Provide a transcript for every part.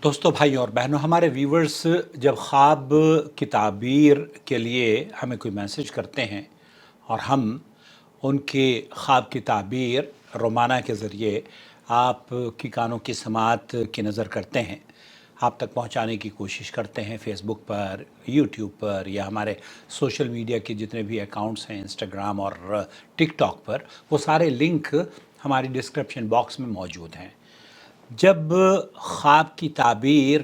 دوستوں بھائی اور بہنوں، ہمارے ویورز جب خواب کی تعبیر کے لیے ہمیں کوئی میسج کرتے ہیں اور ہم ان کے خواب کی تعبیر رومانہ کے ذریعے آپ کی کانوں کی سماعت کی نظر کرتے ہیں، آپ تک پہنچانے کی کوشش کرتے ہیں فیس بک پر، یوٹیوب پر یا ہمارے سوشل میڈیا کے جتنے بھی اکاؤنٹس ہیں انسٹاگرام اور ٹک ٹاک پر، وہ سارے لنک ہماری ڈسکرپشن باکس میں موجود ہیں۔ جب خواب کی تعبیر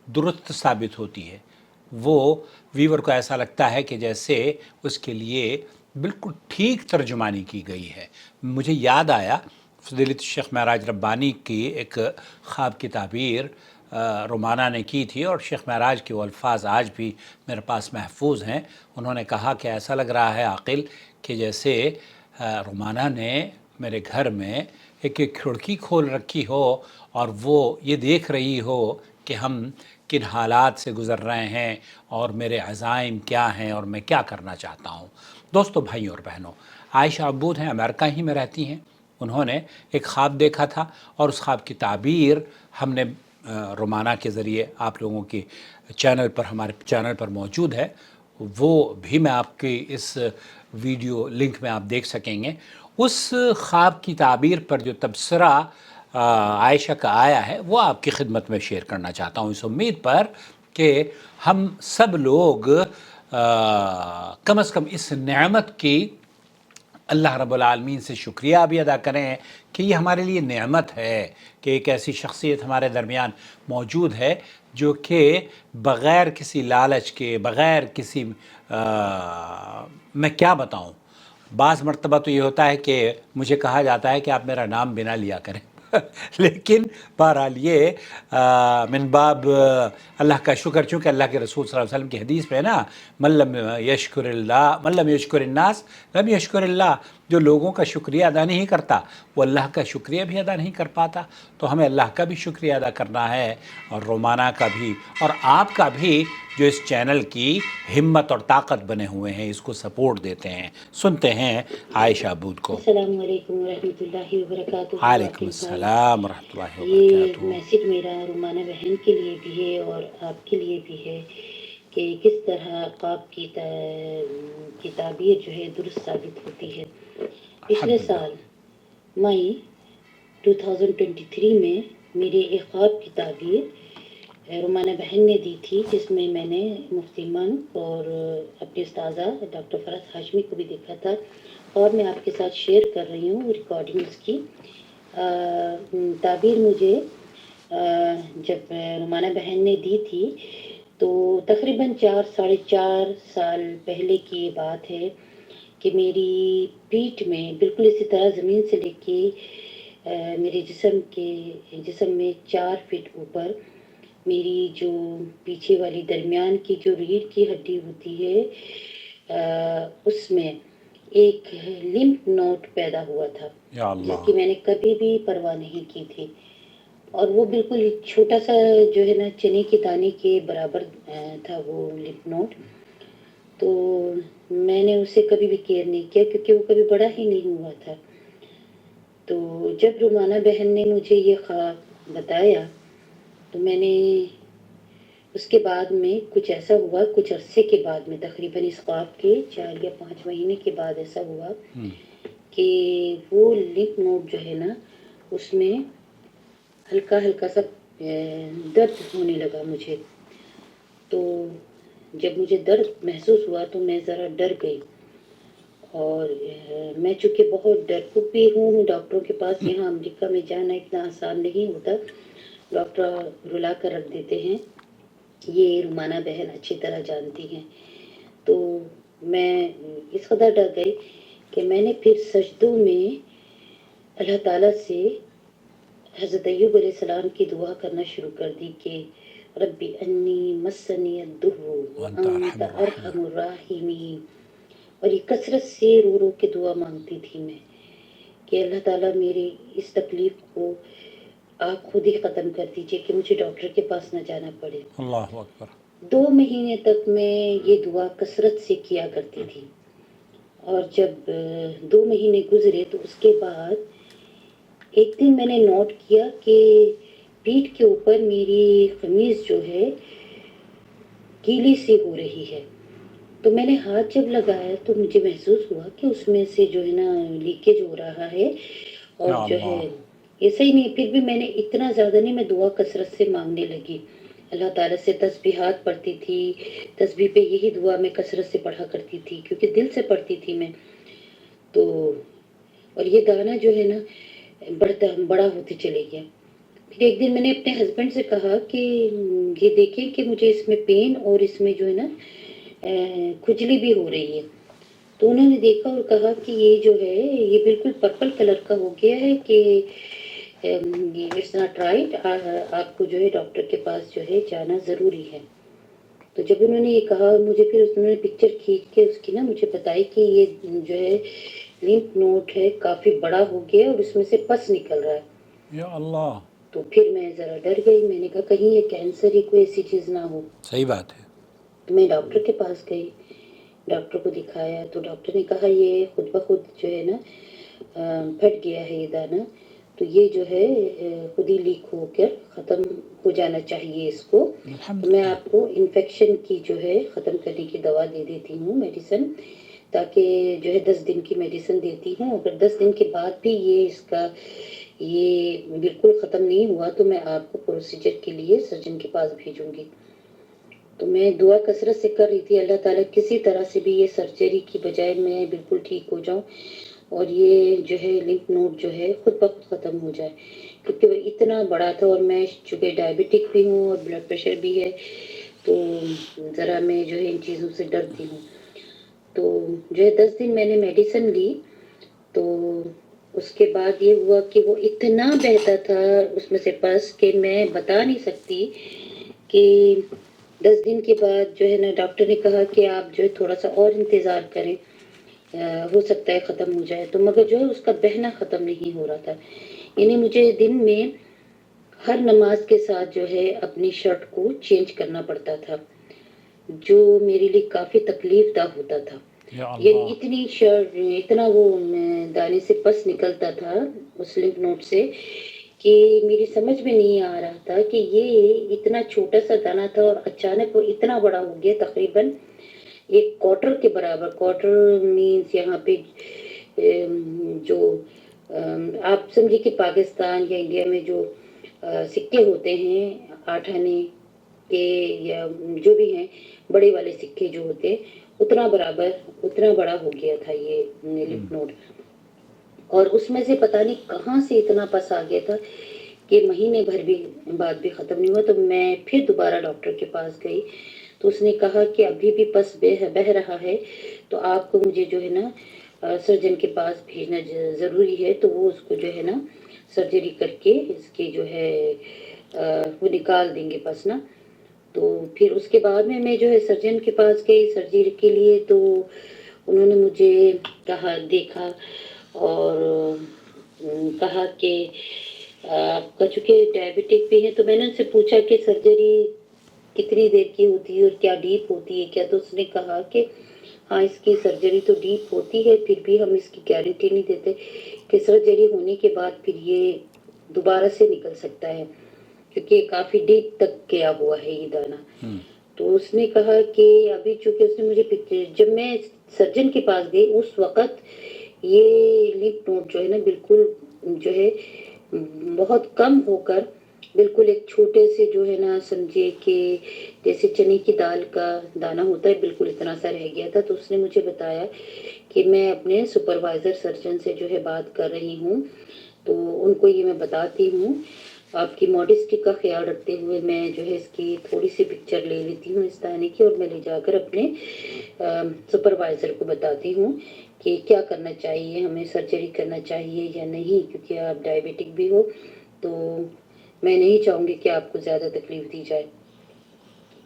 درست ثابت ہوتی ہے، وہ ویور کو ایسا لگتا ہے کہ جیسے اس کے لیے بالکل ٹھیک ترجمانی کی گئی ہے۔ مجھے یاد آیا فضیلت شیخ معراج ربانی کی ایک خواب کی تعبیر رومانہ نے کی تھی، اور شیخ معراج کے وہ الفاظ آج بھی میرے پاس محفوظ ہیں۔ انہوں نے کہا کہ ایسا لگ رہا ہے عاقل کہ جیسے رومانہ نے میرے گھر میں ایک کھڑکی کھول رکھی ہو اور وہ یہ دیکھ رہی ہو کہ ہم کن حالات سے گزر رہے ہیں اور میرے عزائم کیا ہیں اور میں کیا کرنا چاہتا ہوں۔ دوستو بھائیوں اور بہنوں، عائشہ عبود ہیں، امریکہ ہی میں رہتی ہیں۔ انہوں نے ایک خواب دیکھا تھا اور اس خواب کی تعبیر ہم نے رومانہ کے ذریعے آپ لوگوں کے چینل پر، ہمارے چینل پر موجود ہے، وہ بھی میں آپ کے اس ویڈیو لنک میں آپ دیکھ سکیں گے۔ اس خواب کی تعبیر پر جو تبصرہ عائشہ کا آیا ہے وہ آپ کی خدمت میں شیئر کرنا چاہتا ہوں، اس امید پر کہ ہم سب لوگ کم از کم اس نعمت کی اللہ رب العالمین سے شکریہ بھی ادا کریں کہ یہ ہمارے لیے نعمت ہے کہ ایک ایسی شخصیت ہمارے درمیان موجود ہے جو کہ بغیر کسی لالچ کے، بغیر کسی میں کیا بتاؤں، بعض مرتبہ تو یہ ہوتا ہے کہ مجھے کہا جاتا ہے کہ آپ میرا نام بنا لیا کریں لیکن بہرحال یہ من باب اللہ کا شکر، چونکہ اللہ کے رسول صلی اللہ علیہ وسلم کی حدیث پہ ہے نا، من لم یشکر اللہ، من لم یشکر الناس لم یشکر اللہ، جو لوگوں کا شکریہ ادا نہیں کرتا وہ اللہ کا شکریہ بھی ادا نہیں کر پاتا۔ تو ہمیں اللہ کا بھی شکریہ ادا کرنا ہے، اور رومانہ کا بھی، اور آپ کا بھی جو اس چینل کی ہمت اور طاقت بنے ہوئے ہیں، اس کو سپورٹ دیتے ہیں۔ سنتے ہیں عائشہ عبود کو۔ السلام علیکم ورحمۃ اللہ وبرکاتہ۔ وعلیکم السلام ورحمۃ اللہ وبرکاتہ۔ یہ میسج میرا رومانہ بہن کے لیے بھی ہے اور آپ کے لیے بھی ہے کہ کس طرح خواب کی تعبیر جو ہے درست ثابت ہوتی ہے۔ پچھلے سال مئی 2023 میں میرے ایک خواب کی تعبیر رومانہ بہن نے دی تھی، جس میں میں نے مفتی من اور اپنی استاذہ ڈاکٹر فرحت ہاشمی کو بھی دیکھا تھا، اور میں آپ کے ساتھ شیئر کر رہی ہوں ریکارڈنگز کی۔ تعبیر مجھے جب رومانہ بہن نے دی تھی تو تقریباً 4 سال پہلے کی یہ بات ہے کہ میری پیٹھ میں بالکل اسی طرح زمین سے لے کے میرے جسم میں 4 فٹ اوپر میری جو پیچھے والی درمیان کی جو ریڑھ کی ہڈی ہوتی ہے اس میں ایک لمف نوڈ پیدا ہوا تھا، یا اللہ، جس کی میں نے کبھی بھی پرواہ نہیں کی تھی، اور وہ بالکل چھوٹا سا جو ہے نا چنے کے دانے کے برابر تھا وہ لمف نوڈ۔ تو میں نے اسے کبھی بھی کیئر نہیں کیا کیونکہ وہ کبھی بڑا ہی نہیں ہوا تھا۔ تو جب رومانہ بہن نے مجھے یہ خواب بتایا تو میں نے اس کے بعد میں کچھ ایسا ہوا، کچھ عرصے کے بعد میں، تقریباً اس خواب کے 4 یا 5 مہینے کے بعد ایسا ہوا کہ وہ لمف نوڈ جو ہے نا اس میں ہلکا ہلکا سا درد ہونے لگا مجھے۔ تو جب مجھے درد محسوس ہوا تو میں ذرا ڈر گئی، اور میں چونکہ بہت ڈرپوک بھی ہوں، ڈاکٹروں کے پاس یہاں امریکہ میں جانا اتنا آسان نہیں ہوتا، ڈاکٹر رلا کر رکھ دیتے ہیں، یہ رومانہ بہن اچھی طرح جانتی ہیں۔ تو میں اس قدر ڈر گئی کہ میں نے پھر سجدوں میں اللہ تعالیٰ سے حضرت ایوب علیہ السلام کی دعا کرنا شروع کر دی کہ ربی انی مسنی الضر وانت ارحم الراحمین، اور یہ کثرت سے رو رو کے دعا مانگتی تھی میں کہ اللہ تعالیٰ میری اس تکلیف کو آپ خود ہی ختم کر دیجئے کہ مجھے ڈاکٹر کے پاس نہ جانا پڑے۔ اللہ اکبر۔ 2 مہینے تک میں یہ دعا کثرت سے کیا کرتی تھی، اور جب 2 مہینے گزرے تو اس کے بعد ایک دن میں نے نوٹ کیا کہ پیٹھ کے اوپر میری قمیض جو ہے گیلی سی ہو رہی ہے. تو میں نے ہاتھ جب لگایا تو مجھے محسوس ہوا کہ اس میں سے جو ہے نا لیکیج ہو رہا ہے اور یا جو ہے اللہ. یہ صحیح نہیں. پھر بھی میں نے اتنا زیادہ نہیں, میں دعا کثرت سے مانگنے لگی اللہ تعالیٰ سے. تسبیحات پڑھتی تھی, تسبیح پہ یہی دعا میں کثرت سے پڑھا کرتی تھی کیونکہ دل سے پڑھتی تھی میں. تو اور یہ گانا جو ہے نا بڑا ہوتے چلے گیا. پھر ایک دن میں نے اپنے ہسبینڈ سے کہا کہ یہ دیکھیں کہ مجھے اس میں پین اور اس میں جو ہے نا کھجلی بھی ہو رہی ہے. تو انہوں نے دیکھا اور کہا کہ یہ جو ہے یہ بالکل پرپل کلر کا ہو گیا ہے کہ اٹس ناٹ رائٹ, آپ کو جو ہے ڈاکٹر کے پاس جو ہے جانا ضروری ہے. تو جب انہوں نے یہ کہا, مجھے پھر انہوں نے پکچر کھینچ کے اس کی نا مجھے بتائی کہ یہ جو ہے لمف نوڈ ہے کافی بڑا ہو گیا اور اس میں سے پس نکل رہا ہے. یا اللہ. تو پھر میں ذرا ڈر گئی, میں نے کہا کہیں یہ کینسر ہی کوئی ایسی چیز نہ ہو. صحیح بات ہے. تو میں ڈاکٹر کے پاس گئی, ڈاکٹر کو دکھایا تو ڈاکٹر نے کہا یہ خود بخود جو ہے نا پھٹ گیا ہے یہ دانہ, تو یہ جو ہے خود ہی لیک ہو کر ختم ہو جانا چاہیے اس کو. الحمد تو میں للہ. آپ کو انفیکشن کی جو ہے ختم کرنے کی دوا دے دیتی ہوں, میڈیسن, تاکہ جو ہے 10 دن کی میڈیسن دیتی ہوں. اگر 10 دن کے بعد بھی یہ بالکل ختم نہیں ہوا تو میں آپ کو پروسیجر کے لیے سرجن کے پاس بھیجوں گی. تو میں دعا کثرت سے کر رہی تھی, اللہ تعالیٰ کسی طرح سے بھی یہ سرجری کی بجائے میں بالکل ٹھیک ہو جاؤں اور یہ جو ہے لمف نوڈ جو ہے خود بخود ختم ہو جائے, کیونکہ وہ اتنا بڑا تھا. اور میں چونکہ ڈائبٹک بھی ہوں اور بلڈ پریشر بھی ہے تو ذرا میں جو ہے ان چیزوں سے ڈرتی ہوں. تو جو ہے 10 دن میں نے میڈیسن لی تو اس کے بعد یہ ہوا کہ وہ اتنا بہتا تھا اس میں سے پس کہ میں بتا نہیں سکتی. کہ 10 دن کے بعد جو ہے نا ڈاکٹر نے کہا کہ آپ جو ہے تھوڑا سا اور انتظار کریں, ہو سکتا ہے ختم ہو جائے. تو مگر جو ہے اس کا بہنا ختم نہیں ہو رہا تھا. یعنی مجھے دن میں ہر نماز کے ساتھ جو ہے اپنی شرٹ کو چینج کرنا پڑتا تھا, جو میرے لیے کافی تکلیف دہ ہوتا تھا. یا یعنی اللہ. اتنی شرٹ, اتنا وہ دانے سے پس نکلتا تھا اس لمف نوڈ سے کہ میری سمجھ میں نہیں آ رہا تھا کہ یہ اتنا چھوٹا سا دانہ تھا اور اچانک وہ اتنا بڑا ہو گیا, تقریباً ایک کوارٹر کے برابر. کوارٹر مینس یہاں پہ جو آپ سمجھے کہ پاکستان یا انڈیا میں جو سکے ہوتے ہیں 8 آنے کے یا جو بھی ہیں بڑے والے سکے جو ہوتے ہیں, اتنا بڑا ہو گیا تھا یہ لمف نوڈ. اور اس میں سے پتہ نہیں کہاں سے اتنا پس آ گیا تھا کہ مہینے بھر بھی بعد بھی ختم نہیں ہوا. تو میں پھر دوبارہ ڈاکٹر کے پاس گئی تو اس نے کہا کہ ابھی بھی پس بہہ رہا ہے تو آپ کو مجھے جو ہے نا سرجن کے پاس بھیجنا ضروری ہے. تو وہ اس کو جو ہے نا سرجری کر کے اس کی جو ہے وہ نکال دیں گے پس نا. تو پھر اس کے بعد میں جو ہے سرجن کے پاس گئی سرجری کے لیے. تو انہوں نے مجھے دیکھا اور کہا کہ آپ کا چونکہ ڈائبٹک بھی ہے, تو میں نے ان سے پوچھا کہ سرجری کتنی دیر کی ہوتی ہے اور کیا ڈیپ ہوتی ہے کیا. تو اس نے کہا کہ ہاں اس کی سرجری تو ڈیپ ہوتی ہے, پھر بھی ہم اس کی گارنٹی نہیں دیتے کہ سرجری ہونے کے بعد پھر یہ دوبارہ سے نکل سکتا ہے, کیونکہ کافی ڈیپ تک گیا ہوا ہے یہ دانہ. تو اس نے کہا کہ ابھی چونکہ اس نے مجھے جب میں سرجن کے پاس گئی اس وقت یہ لمف نوڈ جو ہے نا بالکل جو ہے بہت کم ہو کر بالکل ایک چھوٹے سے جو ہے نا سمجھے کہ جیسے چنے کی دال کا دانہ ہوتا ہے بالکل اتنا سا رہ گیا تھا. تو اس نے مجھے بتایا کہ میں اپنے سپروائزر سرجن سے جو ہے بات کر رہی ہوں, تو ان کو یہ میں بتاتی ہوں. آپ کی ماڈسٹی کا خیال رکھتے ہوئے میں جو ہے اس کی تھوڑی سی پکچر لے لیتی ہوں اس دانے کی, اور میں لے جا کر اپنے سپروائزر کو بتاتی ہوں کہ کیا کرنا چاہیے, ہمیں سرجری کرنا چاہیے یا نہیں, کیونکہ آپ ڈائبٹک بھی ہو تو میں نہیں چاہوں گی کہ آپ کو زیادہ تکلیف دی جائے.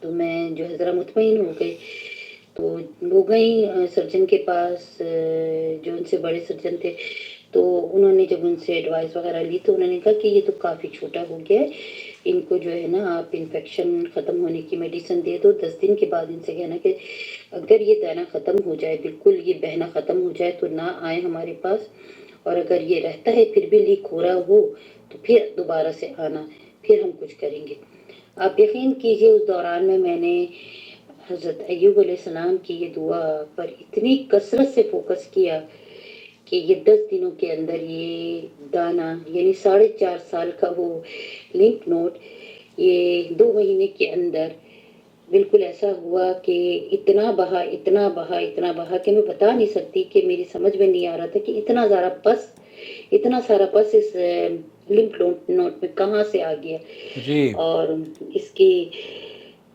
تو میں جو ہے ذرا مطمئن ہو گئی. تو وہ گئی سرجن کے پاس جو ان سے بڑے سرجن تھے. تو انہوں نے جب ان سے ایڈوائس وغیرہ لی تو انہوں نے کہا کہ یہ تو کافی چھوٹا ہو گیا ہے, ان کو جو ہے نا آپ انفیکشن ختم ہونے کی میڈیسن دے دو. 10 دن کے بعد ان سے کہنا کہ اگر یہ دانہ ختم ہو جائے, بالکل یہ بہنا ختم ہو جائے تو نہ آئے ہمارے پاس, اور اگر یہ رہتا ہے پھر بھی لیک ہو رہا ہو تو پھر دوبارہ سے آنا. پھر ہم کچھ کریں گے. آپ یقین کیجئے اس دوران میں نے حضرت ایوب علیہ السلام کی یہ دعا پر اتنی کثرت سے فوکس کیا کہ یہ 10 دنوں کے اندر یہ دانہ یعنی 4.5 سال کا وہ لنک نوٹ یہ 2 مہینے کے اندر بالکل ایسا ہوا کہ اتنا بہا اتنا بہا اتنا بہا کہ میں بتا نہیں سکتی کہ میری سمجھ میں نہیں آ رہا تھا کہ اتنا سارا پس اس لنک نوٹ میں کہاں سے آ گیا. جی. اور اس کی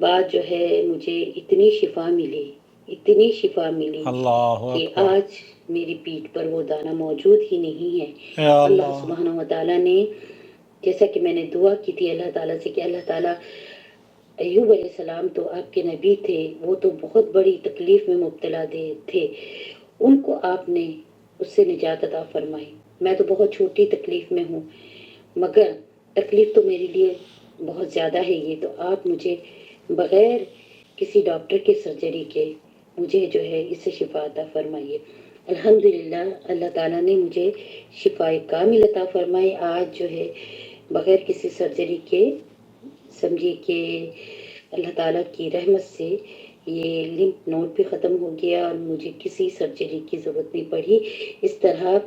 بعد جو ہے مجھے اتنی شفا ملی اللہ کہ اکبر. آج میری پیٹھ پر وہ دانہ موجود ہی نہیں ہے. یا اللہ اللہ. سبحانہ و تعالیٰ نے جیسا کہ میں نے دعا کی تھی اللہ تعالیٰ سے کہ اللہ تعالیٰ ایوب علیہ السلام تو آپ کے نبی تھے، وہ تو بہت بڑی تکلیف میں مبتلا تھے، ان کو آپ نے اس سے نجات عطا فرمائی. میں تو بہت چھوٹی تکلیف میں ہوں مگر تکلیف تو میرے لیے بہت زیادہ ہے. یہ تو آپ مجھے بغیر کسی ڈاکٹر کے سرجری کے مجھے جو ہے اس سے شفا عطا فرمائیے. الحمدللہ اللہ تعالیٰ نے مجھے شفا کامل عطا فرمائی. آج جو ہے بغیر کسی سرجری کے سمجھیے کہ اللہ تعالیٰ کی رحمت سے یہ لمف نوڈ بھی ختم ہو گیا اور مجھے کسی سرجری کی ضرورت نہیں پڑی. اس طرح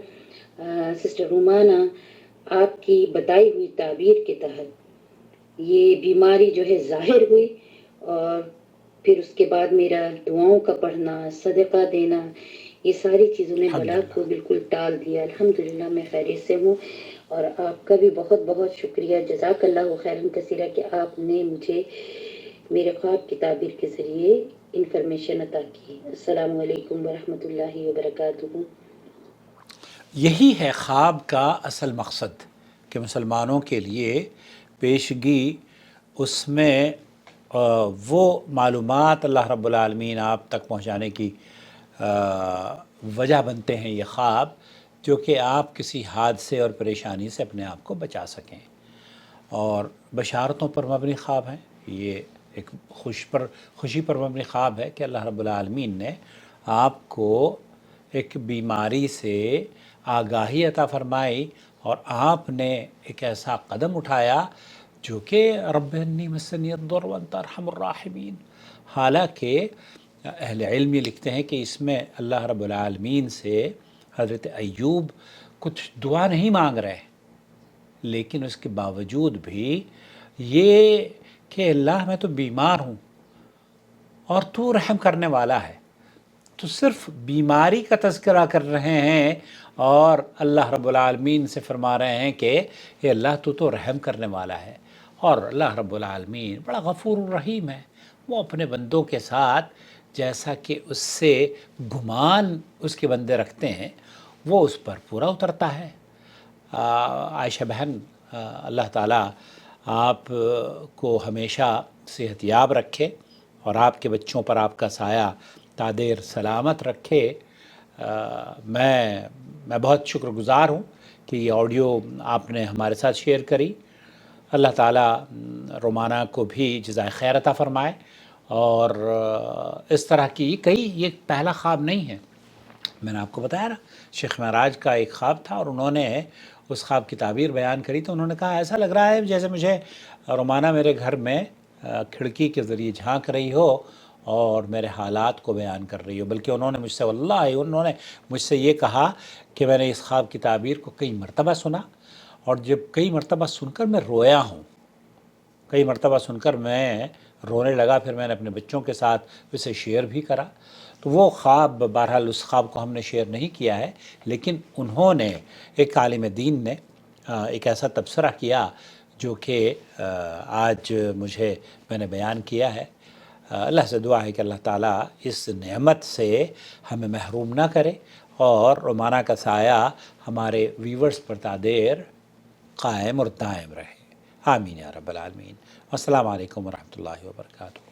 سسٹر رومانہ آپ کی بتائی ہوئی تعبیر کے تحت یہ بیماری جو ہے ظاہر ہوئی اور پھر اس کے بعد میرا دعاؤں کا پڑھنا، صدقہ دینا، یہ ساری چیزوں نے بلا الحمدللہ. کو بالکل ٹال دیا. الحمدللہ میں خیریت سے ہوں اور آپ کا بھی بہت بہت شکریہ. جزاک اللہ خیرن کثیرہ کہ آپ نے مجھے میرے خواب کی تعبیر کے ذریعے انفارمیشن عطا کی. السلام علیکم ورحمۃ اللہ وبرکاتہ. یہی ہے خواب کا اصل مقصد کہ مسلمانوں کے لیے پیشگی اس میں وہ معلومات اللہ رب العالمین آپ تک پہنچانے کی وجہ بنتے ہیں یہ خواب، جو کہ آپ کسی حادثے اور پریشانی سے اپنے آپ کو بچا سکیں. اور بشارتوں پر مبنی خواب ہیں. یہ ایک خوشی پر مبنی خواب ہے کہ اللہ رب العالمین نے آپ کو ایک بیماری سے آگاہی عطا فرمائی اور آپ نے ایک ایسا قدم اٹھایا جو کہ رب انی مسنی الضر وانت ارحم الراحمین. حالانکہ اہل علم یہ لکھتے ہیں کہ اس میں اللہ رب العالمین سے حضرت ایوب کچھ دعا نہیں مانگ رہے، لیکن اس کے باوجود بھی یہ کہ اللہ میں تو بیمار ہوں اور تو رحم کرنے والا ہے، تو صرف بیماری کا تذکرہ کر رہے ہیں اور اللہ رب العالمین سے فرما رہے ہیں کہ اے اللہ تو رحم کرنے والا ہے. اور اللہ رب العالمین بڑا غفور الرحیم ہے. وہ اپنے بندوں کے ساتھ جیسا کہ اس سے گمان اس کے بندے رکھتے ہیں وہ اس پر پورا اترتا ہے. عائشہ بہن، اللہ تعالیٰ آپ کو ہمیشہ صحت یاب رکھے اور آپ کے بچوں پر آپ کا سایہ تادیر سلامت رکھے. میں بہت شکر گزار ہوں کہ یہ آڈیو آپ نے ہمارے ساتھ شیئر کری. اللہ تعالیٰ رومانہ کو بھی جزائے خیر عطا فرمائے. اور اس طرح کی یہ پہلا خواب نہیں ہے. میں نے آپ کو بتایا نا، شیخ معراج کا ایک خواب تھا اور انہوں نے اس خواب کی تعبیر بیان کری تو انہوں نے کہا ایسا لگ رہا ہے جیسے مجھے رومانہ میرے گھر میں کھڑکی کے ذریعے جھانک رہی ہو اور میرے حالات کو بیان کر رہی ہو. بلکہ انہوں نے مجھ سے یہ کہا کہ میں نے اس خواب کی تعبیر کو کئی مرتبہ سنا اور جب کئی مرتبہ سن کر میں رویا ہوں، کئی مرتبہ سن کر میں رونے لگا. پھر میں نے اپنے بچوں کے ساتھ اسے شیئر بھی کرا. تو وہ خواب، بہرحال اس خواب کو ہم نے شیئر نہیں کیا ہے، لیکن انہوں نے، ایک عالم دین نے ایک ایسا تبصرہ کیا جو کہ آج میں نے بیان کیا ہے. اللہ سے دعا ہے کہ اللہ تعالیٰ اس نعمت سے ہمیں محروم نہ کرے اور رومانہ کا سایہ ہمارے ویورز پر تادیر قائم اور دائم رہے. آمین یا رب العالمین. السلام علیکم ورحمۃ اللہ وبرکاتہ.